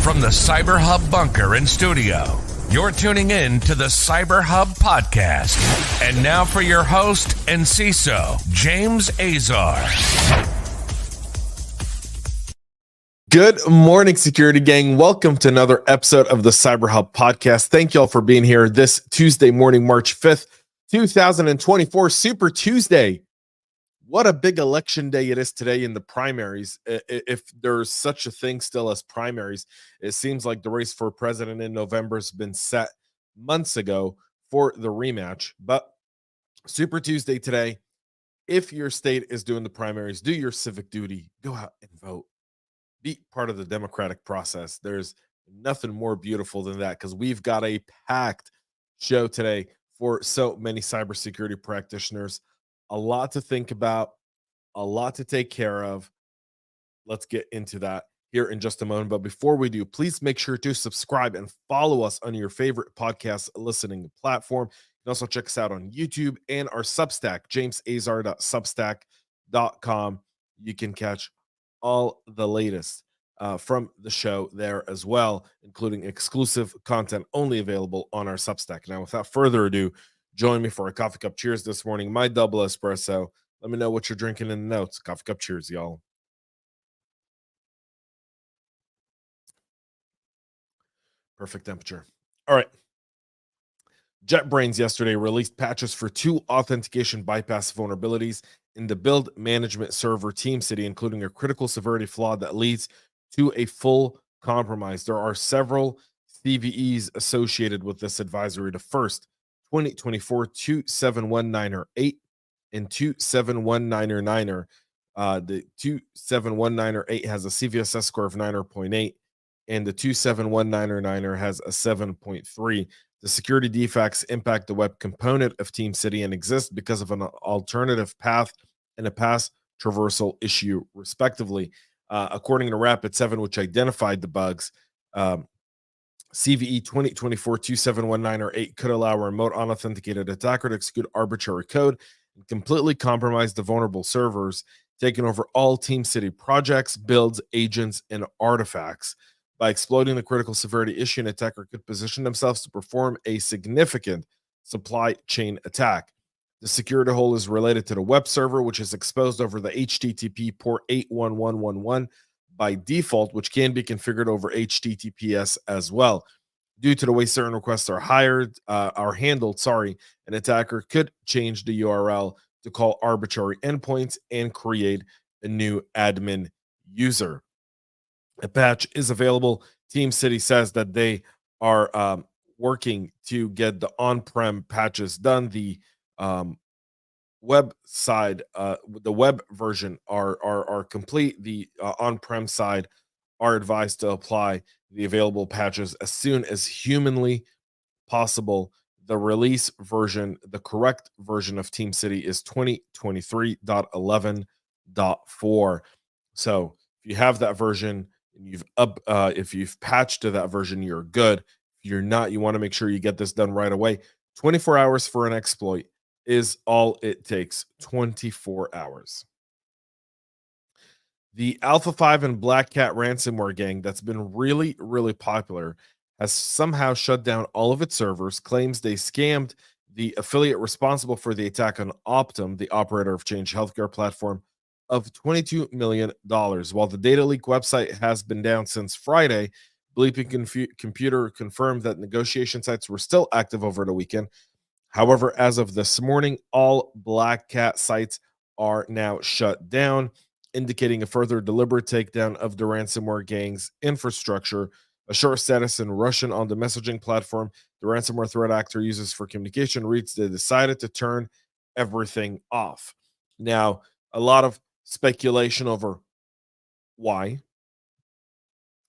From the CyberHub bunker and studio, you're tuning in to the CyberHub Podcast. And now for your host and CISO, James Azar. Good morning, security gang. Welcome to another episode of the CyberHub Podcast. Thank you all for being here this Tuesday morning, March 5th, 2024, Super Tuesday. What a big election day it is today in the primaries. If there's such a thing still as primaries, it seems like the race for president in November has been set months ago for the rematch. But Super Tuesday today, if your state is doing the primaries, do your civic duty, go out and vote. Be part of the democratic process. There's nothing more beautiful than that, because we've got a packed show today for so many cybersecurity practitioners. A lot to think about, a lot to take care of. Let's get into that here in just a moment. But before we do, please make sure to subscribe and follow us on your favorite podcast listening platform. You can also check us out on YouTube and our Substack, jamesazar.substack.com. You can catch all the latest from the show there as well, including exclusive content only available on our Substack. Now, without further ado, join me for a coffee cup cheers this morning. My double espresso. Let me know what you're drinking in the notes. Coffee cup cheers, y'all. Perfect temperature. All right. JetBrains yesterday released patches for 2 authentication bypass vulnerabilities in the build management server TeamCity, including a critical severity flaw that leads to a full compromise. There are several CVEs associated with this advisory. The first, 2024 27198 and 27199er. The 27199 has a CVSS score of 9.8, and the 27199 has a 7.3. The security defects impact the web component of TeamCity and exist because of an alternative path and a path traversal issue, respectively. According to Rapid7, which identified the bugs, CVE 2024-27198 could allow a remote unauthenticated attacker to execute arbitrary code and completely compromise the vulnerable servers, taking over all TeamCity projects, builds, agents, and artifacts. By exploiting the critical severity issue, an attacker could position themselves to perform a significant supply chain attack. The security hole is related to the web server, which is exposed over the HTTP port 81111 by default, which can be configured over HTTPS as well. Due to the way certain requests are handled, an attacker could change the URL to call arbitrary endpoints and create a new admin user. A patch is available. TeamCity says that they are working to get the on-prem patches done. The web side, the web version are complete. The on-prem side are advised to apply the available patches as soon as humanly possible. The release version, the correct version of TeamCity, is 2023.11.4. So if you have that version and if you've patched to that version, you're good. If you're not, you want to make sure you get this done right away. 24 hours for an exploit is all it takes. 24 hours. The Alpha 5 and BlackCat ransomware gang that's been really, really popular has somehow shut down all of its servers, claims they scammed the affiliate responsible for the attack on Optum, the operator of Change Healthcare platform, of $22 million. While the data leak website has been down since Friday, Bleeping Computer confirmed that negotiation sites were still active over the weekend. However, as of this morning, all BlackCat sites are now shut down, indicating a further deliberate takedown of the ransomware gang's infrastructure. A short status in Russian on the messaging platform the ransomware threat actor uses for communication reads they decided to turn everything off. Now, a lot of speculation over why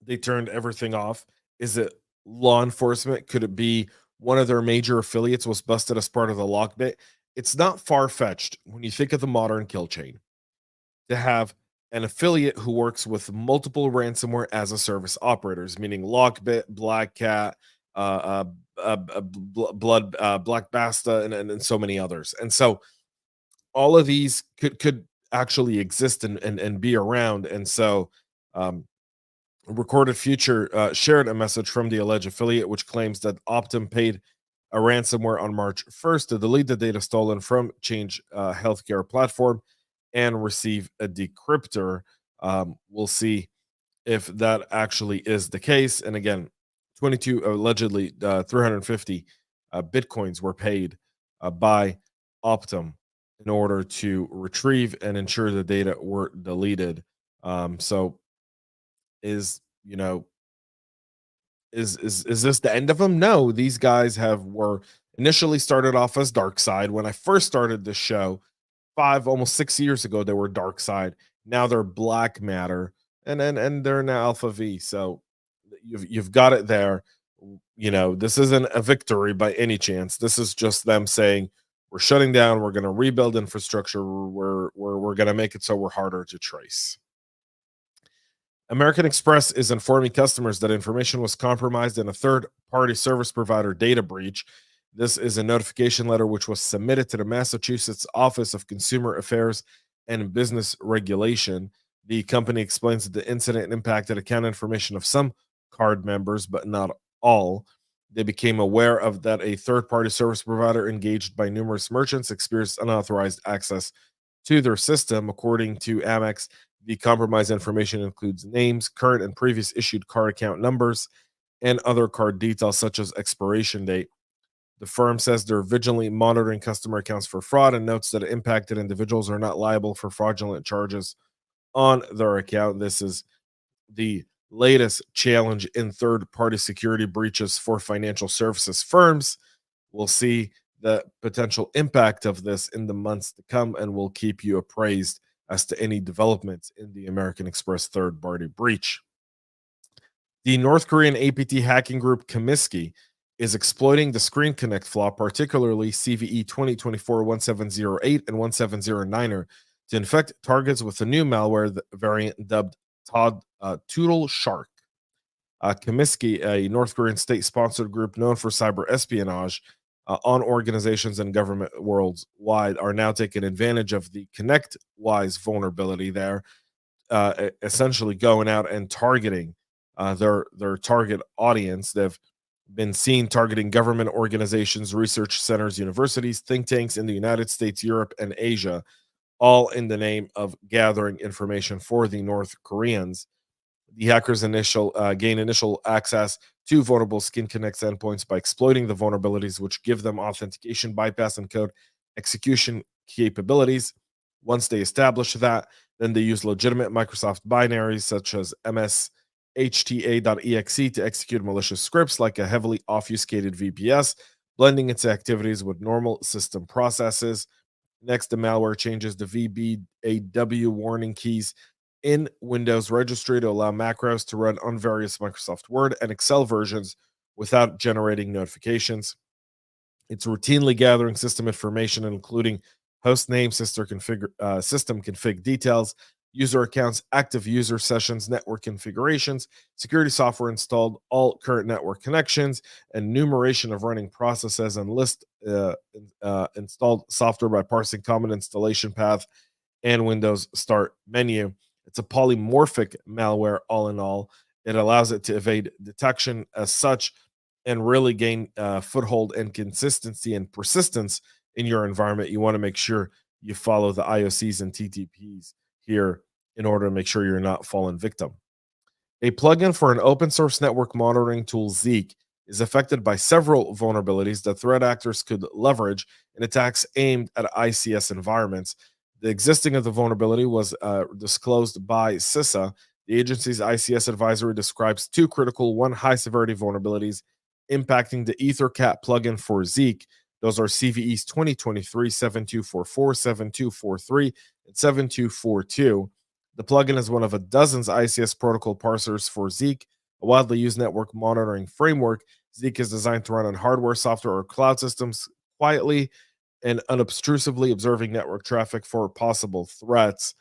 they turned everything off. Is it law enforcement? Could it be one of their major affiliates was busted as part of the lockbit? It's not far-fetched when you think of the modern kill chain to have an affiliate who works with multiple ransomware as a service operators, meaning Lockbit, BlackCat, Black Basta, and so many others. And so all of these could actually exist and be around. And so Recorded Future shared a message from the alleged affiliate, which claims that Optum paid a ransomware on March 1st to delete the data stolen from Change Healthcare platform and receive a decryptor. We'll see if that actually is the case. And again, 22 allegedly 350 bitcoins were paid by Optum in order to retrieve and ensure the data were deleted. So is you know is this the end of them? No, these guys were initially started off as dark side. When I first started this show almost 6 years ago, they were dark side. Now they're black matter, and they're now alpha V. So you've got it there. This isn't a victory by any chance. This is just them saying we're shutting down, we're going to rebuild infrastructure, we're going to make it so we're harder to trace. American Express is informing customers that information was compromised in a third-party service provider data breach. This is a notification letter which was submitted to the Massachusetts Office of Consumer Affairs and Business Regulation. The company explains that the incident impacted account information of some card members, but not all. They became aware of that a third-party service provider engaged by numerous merchants experienced unauthorized access to their system. According to AMEX, the compromised information includes names, current and previous issued card account numbers, and other card details such as expiration date. The firm says they're vigilantly monitoring customer accounts for fraud and notes that impacted individuals are not liable for fraudulent charges on their account. This is the latest challenge in third-party security breaches for financial services firms. We'll see the potential impact of this in the months to come, and we'll keep you appraised as to any developments in the American Express third-party breach. The North Korean APT hacking group Comiskey is exploiting the ScreenConnect flaw, particularly CVE 2024-1708 and 1709er, to infect targets with a new malware variant dubbed ToddleShark. Comiskey, a North Korean state-sponsored group known for cyber espionage on organizations and government worldwide, are now taking advantage of the ConnectWise vulnerability there, essentially going out and targeting their target audience. They've been seen targeting government organizations, research centers, universities, think tanks in the United States, Europe, and Asia, all in the name of gathering information for the North Koreans. The hackers gain initial access to vulnerable ScreenConnect endpoints by exploiting the vulnerabilities, which give them authentication, bypass, and code execution capabilities. Once they establish that, then they use legitimate Microsoft binaries such as mshta.exe to execute malicious scripts like a heavily obfuscated VPS, blending its activities with normal system processes. Next, the malware changes the VBAW warning keys in Windows registry to allow macros to run on various Microsoft Word and Excel versions without generating notifications. It's routinely gathering system information, including host name, system config details, user accounts, active user sessions, network configurations, security software installed, all current network connections, and enumeration of running processes, and list installed software by parsing common installation path and Windows Start menu. It's a polymorphic malware all in all. It allows it to evade detection as such and really gain foothold and consistency and persistence in your environment. You want to make sure you follow the IOCs and TTPs here in order to make sure you're not fallen victim. A plugin for an open source network monitoring tool, Zeek, is affected by several vulnerabilities that threat actors could leverage in attacks aimed at ICS environments. The existing of the vulnerability was disclosed by CISA. The agency's ICS advisory describes two critical, one high-severity vulnerabilities impacting the EtherCat plugin for Zeek. Those are CVEs 2023-7244, 7243, and 7242. The plugin is one of a dozen ICS protocol parsers for Zeek, a widely used network monitoring framework. Zeek is designed to run on hardware, software, or cloud systems quietly and unobtrusively, observing network traffic for possible threats.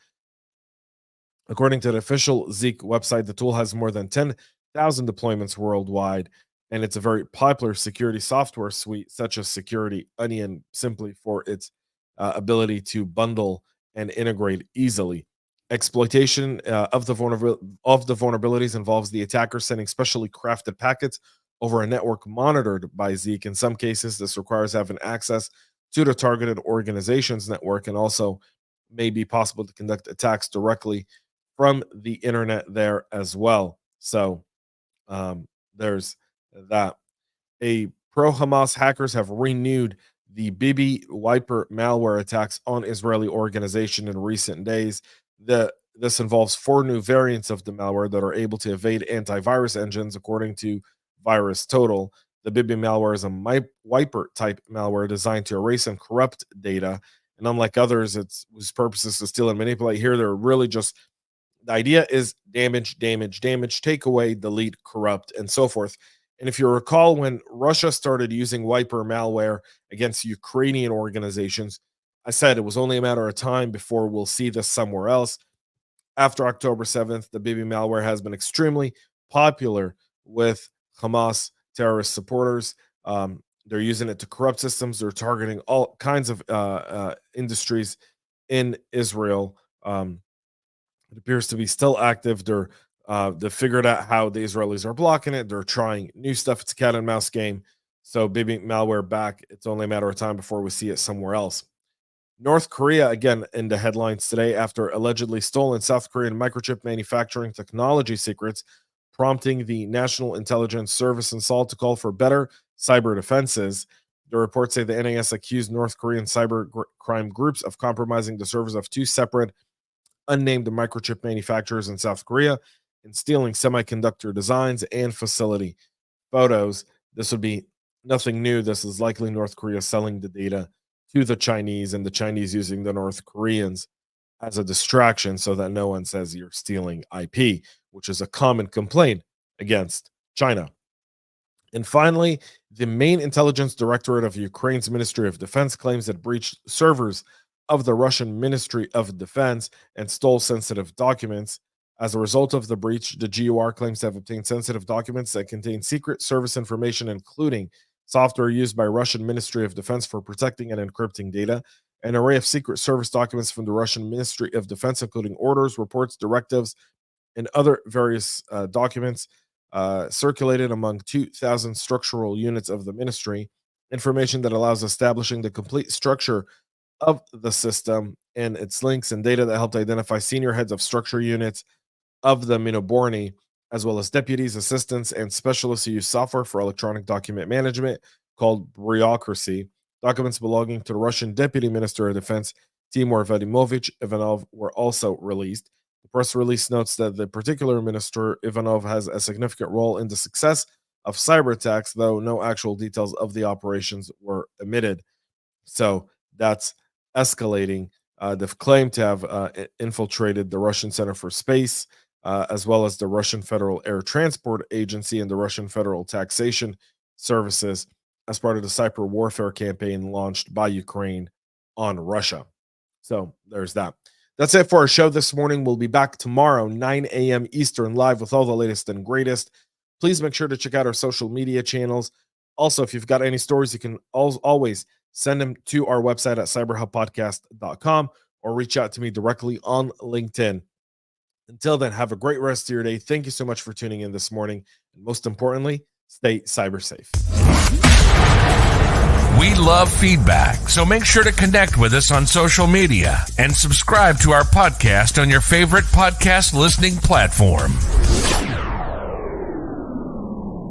According to the official Zeek website, the tool has more than 10,000 deployments worldwide, and it's a very popular security software suite, such as Security Onion, simply for its ability to bundle and integrate easily. Exploitation of the vulnerabilities involves the attacker sending specially crafted packets over a network monitored by Zeek. In some cases, this requires having access to the targeted organization's network, and also may be possible to conduct attacks directly from the internet there as well. So there's that. Pro-Hamas hackers have renewed the Bibi wiper malware attacks on Israeli organization in recent days. This involves 4 new variants of the malware that are able to evade antivirus engines, according to Virus Total. The Bibi malware is a wiper type malware designed to erase and corrupt data, and unlike others, whose purpose is to steal and manipulate, here they're really just, the idea is damage, take away, delete, corrupt, and so forth. And if you recall, when Russia started using wiper malware against Ukrainian organizations, I said it was only a matter of time before we'll see this somewhere else. After October 7th, the Bibi malware has been extremely popular with Hamas terrorist supporters. They're using it to corrupt systems. They're targeting all kinds of industries in Israel. It appears to be still active. They figured out how the Israelis are blocking it. They're trying new stuff. It's a cat and mouse game. So Bibi malware back. It's only a matter of time before we see it somewhere else. North Korea, again, in the headlines today after allegedly stolen South Korean microchip manufacturing technology secrets, prompting the National Intelligence Service in Seoul to call for better cyber defenses. The reports say the NAS accused North Korean cyber crime groups of compromising the servers of 2 separate unnamed microchip manufacturers in South Korea and stealing semiconductor designs and facility photos. This would be nothing new. This is likely North Korea selling the data to the Chinese, and the Chinese using the North Koreans as a distraction so that no one says you're stealing IP, which is a common complaint against China. And finally, the main intelligence directorate of Ukraine's Ministry of Defense claims it breached servers of the Russian Ministry of Defense and stole sensitive documents. As a result of the breach, the GUR claims to have obtained sensitive documents that contain secret service information, including software used by Russian Ministry of Defense for protecting and encrypting data, an array of secret service documents from the Russian Ministry of Defense, including orders, reports, directives, and other various documents circulated among 2,000 structural units of the ministry, information that allows establishing the complete structure of the system and its links, and data that helped identify senior heads of structure units of the Minoborny, as well as deputies, assistants, and specialists who use software for electronic document management called bureaucracy. Documents belonging to the Russian Deputy Minister of Defense, Timur Vadimovich Ivanov, were also released. The press release notes that the particular minister, Ivanov, has a significant role in the success of cyber attacks, though no actual details of the operations were omitted. So that's escalating. They've claimed to have infiltrated the Russian Center for Space, as well as the Russian Federal Air Transport Agency and the Russian Federal Taxation Services as part of the cyber warfare campaign launched by Ukraine on Russia. So there's that. That's it for our show this morning. We'll be back tomorrow, 9 a.m. Eastern, live with all the latest and greatest. Please make sure to check out our social media channels. Also, if you've got any stories, you can always send them to our website at cyberhubpodcast.com or reach out to me directly on LinkedIn. Until then, have a great rest of your day. Thank you so much for tuning in this morning. And most importantly, stay cyber safe. We love feedback, so make sure to connect with us on social media and subscribe to our podcast on your favorite podcast listening platform.